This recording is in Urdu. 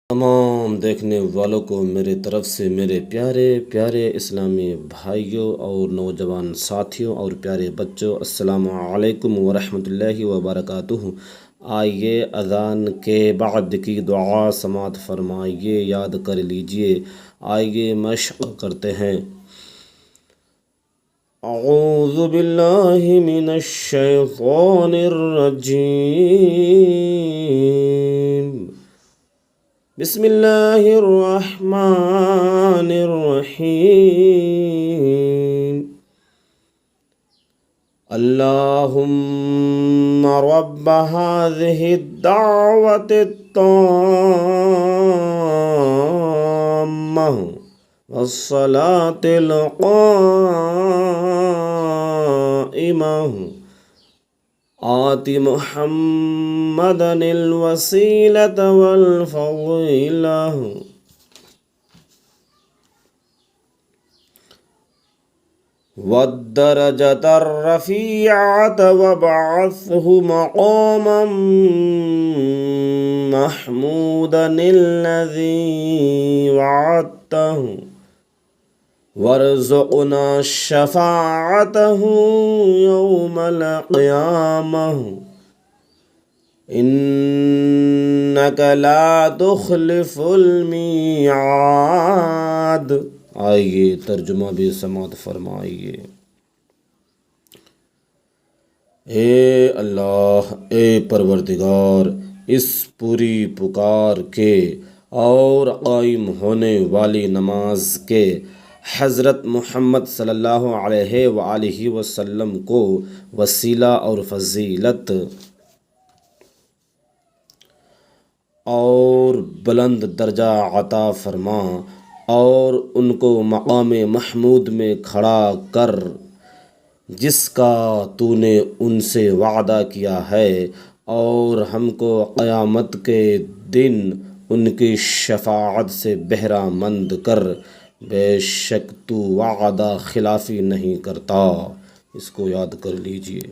تمام دیکھنے والوں کو میرے طرف سے میرے پیارے پیارے اسلامی بھائیوں اور نوجوان ساتھیوں اور پیارے بچوں، السلام علیکم ورحمۃ اللہ وبرکاتہ۔ آئیے اذان کے بعد کی دعا سماعت فرمائیے، یاد کر لیجئے۔ آئیے مشق کرتے ہیں۔ اعوذ باللہ من الشیطان الرجیم، بسم اللہ الرحمن الرحیم۔ اللہم رب هذه الدعوة التامة والصلاة القائمة آت محمدا الوسيلة والفضيلة والدرجة الرفيعة وابعثه مقاما محمودا الذي وعدته وارزقنا شفاعته يوم القيامة إنك لا تخلف الميعاد۔ آئیے ترجمہ بھی سماعت فرمائیے۔ اے اللہ، اے پروردگار، اس پوری پکار کے اور قائم ہونے والی نماز کے حضرت محمد صلی اللہ علیہ وآلہ وسلم کو وسیلہ اور فضیلت اور بلند درجہ عطا فرما، اور ان کو مقام محمود میں کھڑا کر جس کا تو نے ان سے وعدہ کیا ہے، اور ہم کو قیامت کے دن ان کی شفاعت سے بہرہ مند کر، بے شک تو وعدہ خلافی نہیں کرتا۔ اس کو یاد کر لیجئے۔